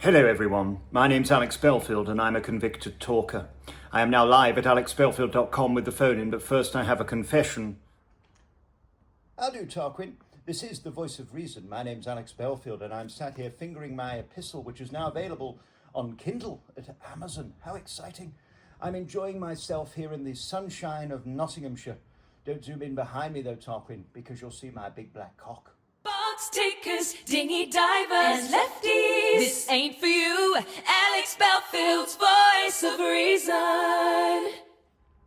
Hello everyone, my name's Alex Belfield and I'm a convicted talker. I am now live at alexbelfield.com with the phone in, but first I have a confession. How do, Tarquin? This is the Voice of Reason. My name's Alex Belfield and I'm sat here fingering my epistle, which is now available on Kindle at Amazon. How exciting. I'm enjoying myself here in the sunshine of Nottinghamshire. Don't zoom in behind me though, Tarquin, because you'll see my big black cock. Box takers, dinghy divers, and lefties. This ain't for you. Alex Belfield's Voice of Reason.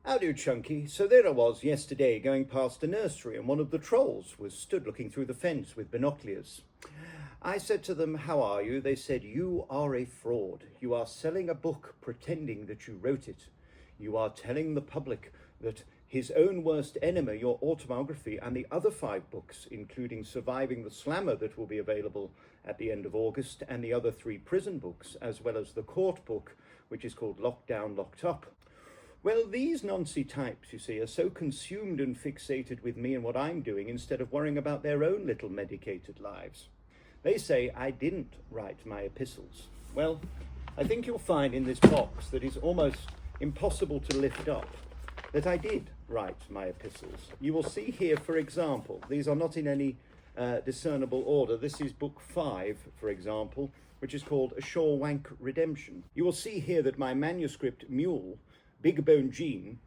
How do, Chunky? So there I was yesterday going past a nursery and one of the trolls was stood looking through the fence with binoculars. I said to them, "How are you?" They said, "You are a fraud. You are selling a book pretending that you wrote it. You are telling the public that his own worst enemy, your autobiography, and the other 5 books, including Surviving the Slammer that will be available at the end of August, and the other 3 prison books, as well as the court book, which is called Locked Down, Locked Up." Well, these Nancy types, you see, are so consumed and fixated with me and what I'm doing instead of worrying about their own little medicated lives. They say I didn't write my epistles. Well, I think you'll find in this box that is almost impossible to lift up that I did write my epistles. You will see here, for example, these are not in any discernible order. This is book 5, for example, which is called A Shore Wank Redemption. You will see here that my manuscript mule, Big Bone Jean,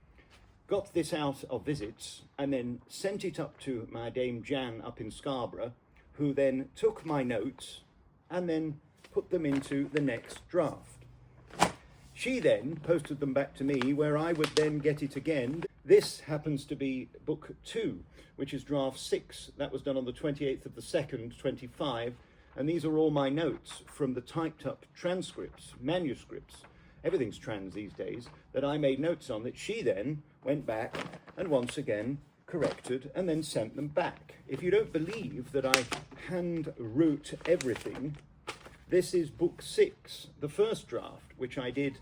got this out of visits and then sent it up to my Dame Jan up in Scarborough, who then took my notes and then put them into the next draft. She then posted them back to me, where I would then get it again. This happens to be book 2, which is draft 6. That was done on the 28th of the 2nd, 25. And these are all my notes from the typed up transcripts, manuscripts. Everything's trans these days, that I made notes on, that she then went back and once again corrected and then sent them back. If you don't believe that I hand wrote everything, this is book 6, the first draft, which I did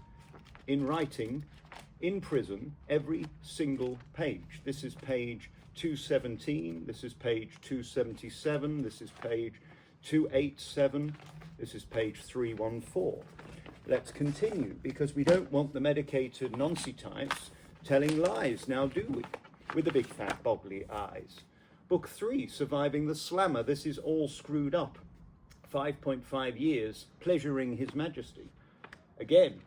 in writing in prison, every single page. This is page 217, this is page 277, this is page 287, this is page 314. Let's continue, because we don't want the medicated Nancy types telling lies, now do we? With the big fat boggly eyes. Book 3, Surviving the Slammer. This is all screwed up. 5.5 years pleasuring His Majesty. Again,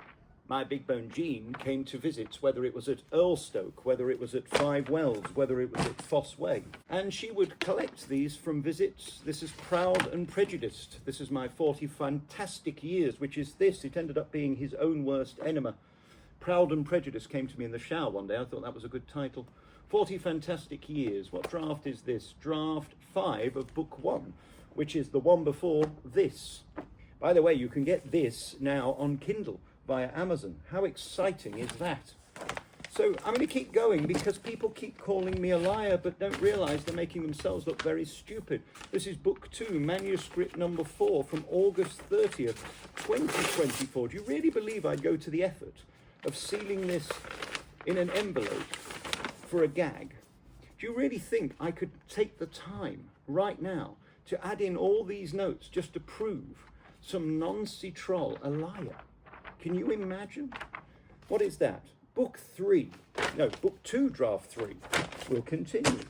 my Big Bone Jean came to visits, whether it was at Earlstoke, whether it was at 5 Wells, whether it was at Foss Way. And she would collect these from visits. This is Proud and Prejudiced. This is my 40 fantastic years, which is this. It ended up being his own worst enemy. Proud and Prejudiced came to me in the shower one day. I thought that was a good title. 40 fantastic years. What draft is this? Draft 5 of book 1, which is the one before this. By the way, you can get this now on Kindle via Amazon. How exciting is that? So I'm going to keep going because people keep calling me a liar but don't realize they're making themselves look very stupid. This is book 2, manuscript number 4 from August 30th, 2024. Do you really believe I'd go to the effort of sealing this in an envelope for a gag? Do you really think I could take the time right now to add in all these notes just to prove some Nancy troll a liar? Can you imagine? What is that? Book 2, draft 3 will continue.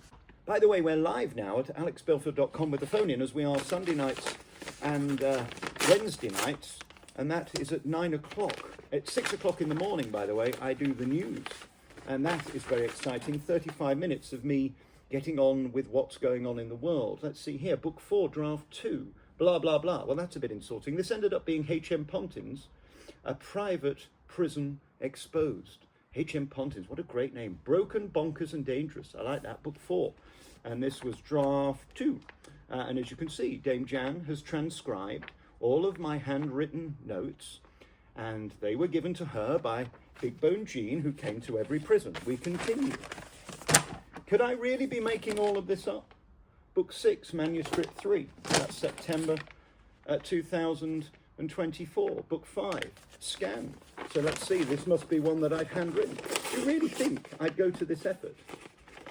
By the way, we're live now at alexbelfield.com with the phone in, as we are Sunday nights and Wednesday nights, and that is at 9 o'clock. At 6 o'clock in the morning, by the way, I do the news, and that is very exciting. 35 minutes of me getting on with what's going on in the world. Let's see here, book 4, draft 2, blah, blah, blah. Well, that's a bit insulting. This ended up being H.M. Pontin's A Private Prison Exposed. H.M. Pontin's, what a great name. Broken, Bonkers and Dangerous. I like that. Book 4. And this was draft 2. And as you can see, Dame Jan has transcribed all of my handwritten notes, and they were given to her by Big Bone Jean, who came to every prison. We continue. Could I really be making all of this up? Book 6, manuscript 3. That's September 2024. Book 5, scanned. So let's see, this must be one that I've handwritten. Do you really think I'd go to this effort?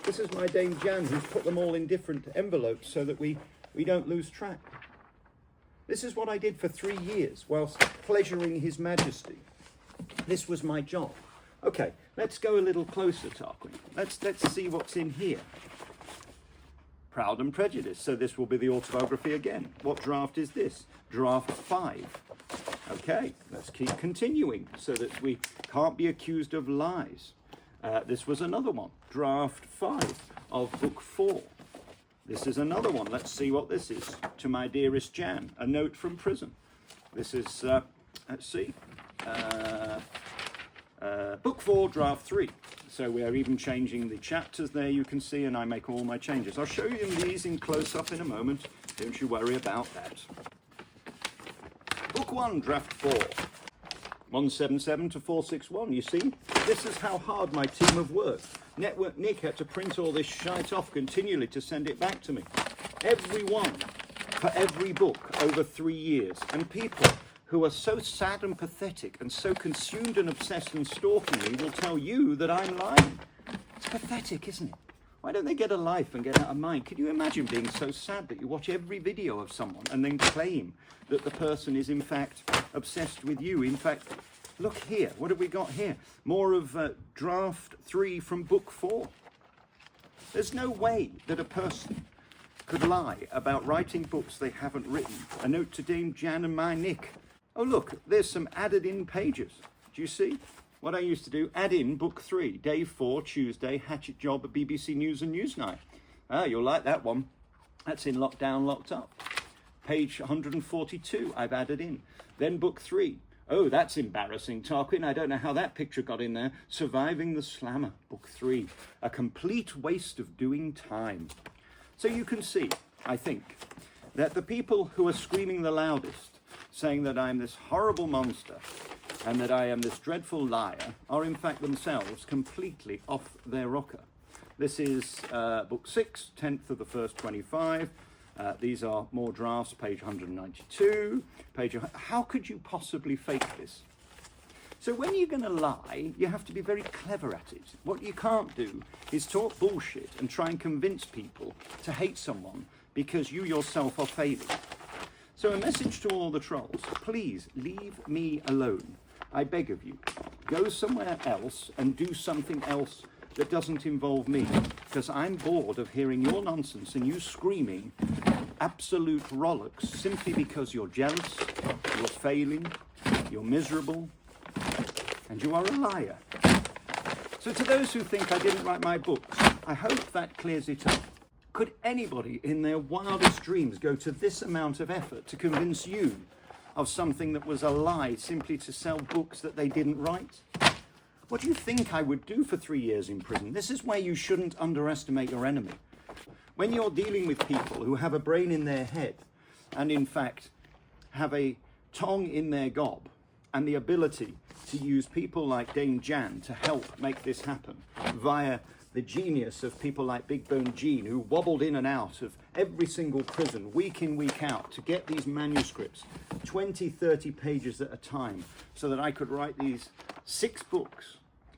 This is my Dame Jan, who's put them all in different envelopes so that we don't lose track. This is what I did for 3 years whilst pleasuring His Majesty. This was my job. Okay, let's go a little closer, Tarquin. Let's see what's in here. Proud and Prejudiced. So this will be the autobiography again. What draft is this? Draft 5. Okay, let's keep continuing so that we can't be accused of lies. This was another one. Draft 5 of book 4. This is another one. Let's see what this is. To my dearest Jan, a note from prison. This is, let's see, book 4, draft 3. So we're even changing the chapters there, you can see, and I make all my changes. I'll show you these in close-up in a moment. Don't you worry about that. Book 1, draft 4. 177 to 461, you see? This is how hard my team have worked. Network Nick had to print all this shite off continually to send it back to me. Every one, for every book, over 3 years. And people who are so sad and pathetic and so consumed and obsessed and stalking me will tell you that I'm lying. It's pathetic, isn't it? Why don't they get a life and get out of mind? Can you imagine being so sad that you watch every video of someone and then claim that the person is in fact obsessed with you? In fact, look here. What have we got here? More of draft 3 from book 4. There's no way that a person could lie about writing books they haven't written. A note to Dame Jan and my Nick. Oh look, there's some added in pages. Do you see? What I used to do, add in book 3, day 4, Tuesday, hatchet job at BBC News and Newsnight. Ah, you'll like that one. That's in Lockdown, Locked Up. Page 142, I've added in. Then book 3. Oh, that's embarrassing, Tarquin. I don't know how that picture got in there. Surviving the Slammer, book 3. A complete waste of doing time. So you can see, I think, that the people who are screaming the loudest, saying that I'm this horrible monster and that I am this dreadful liar, are in fact themselves completely off their rocker. This is book 6, 10th of the first 25. These are more drafts, page 192. How could you possibly fake this? So when you're going to lie, you have to be very clever at it. What you can't do is talk bullshit and try and convince people to hate someone because you yourself are failing. So a message to all the trolls, please leave me alone. I beg of you, go somewhere else and do something else that doesn't involve me, because I'm bored of hearing your nonsense and you screaming absolute rollicks simply because you're jealous, you're failing, you're miserable, and you are a liar. So to those who think I didn't write my books, I hope that clears it up. Could anybody in their wildest dreams go to this amount of effort to convince you of something that was a lie simply to sell books that they didn't write? What do you think I would do for 3 years in prison? This is where you shouldn't underestimate your enemy. When you're dealing with people who have a brain in their head and in fact have a tongue in their gob and the ability to use people like Dame Jan to help make this happen via the genius of people like Big Bone Jean, who wobbled in and out of every single prison week in, week out to get these manuscripts, 20, 30 pages at a time, so that I could write these 6 books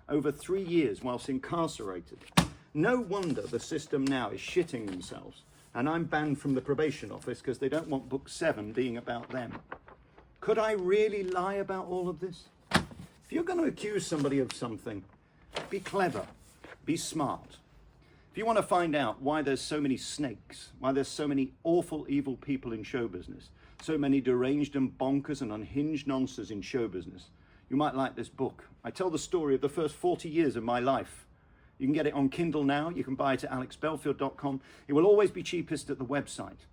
over 3 years whilst incarcerated. No wonder the system now is shitting themselves, and I'm banned from the probation office because they don't want book 7 being about them. Could I really lie about all of this? If you're going to accuse somebody of something, be clever. Be smart. If you want to find out why there's so many snakes, why there's so many awful, evil people in show business, so many deranged and bonkers and unhinged nonsense in show business, you might like this book. I tell the story of the first 40 years of my life. You can get it on Kindle now. You can buy it at alexbelfield.com. It will always be cheapest at the website.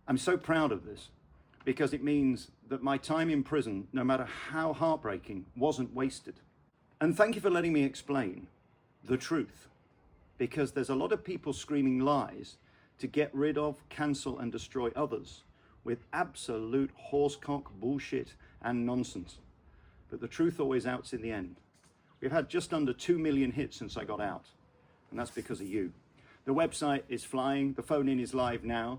I'm so proud of this because it means that my time in prison, no matter how heartbreaking, wasn't wasted. And thank you for letting me explain the truth, because there's a lot of people screaming lies to get rid of, cancel and destroy others with absolute horsecock bullshit and nonsense. But the truth always outs in the end. We've had just under 2 million hits since I got out, and that's because of you. The website is flying, the phone in is live now,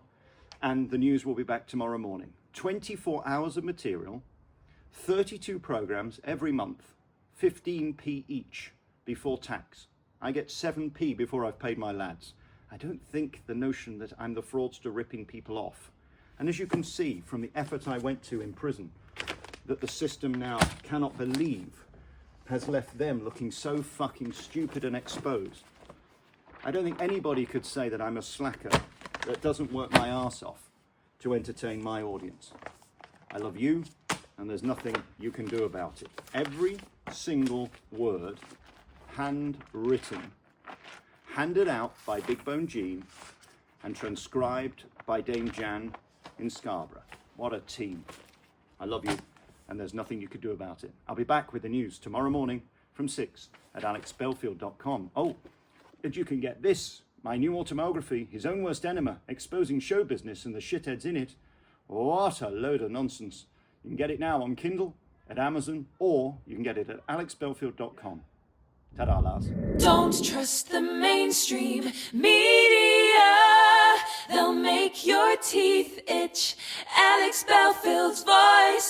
and the news will be back tomorrow morning. 24 hours of material, 32 programs every month, 15p each before tax. I get 7p before I've paid my lads. I don't think the notion that I'm the fraudster ripping people off And as you can see from the effort I went to in prison, that the system now cannot believe has left them looking so fucking stupid and exposed. I don't think anybody could say that I'm a slacker that doesn't work my arse off to entertain my audience. I love you, and there's nothing you can do about it. Every single word, handwritten, handed out by Big Bone Jean, and transcribed by Dame Jan in Scarborough. What a team. I love you, and there's nothing you could do about it. I'll be back with the news tomorrow morning from 6 at alexbelfield.com. Oh, and you can get this, my new autobiography, His Own Worst Enemy, exposing show business and the shitheads in it. What a load of nonsense. You can get it now on Kindle, at Amazon, or you can get it at alexbelfield.com. Ta-da, Lars. Don't trust the mainstream media. They'll make your teeth itch. Alex Belfield's voice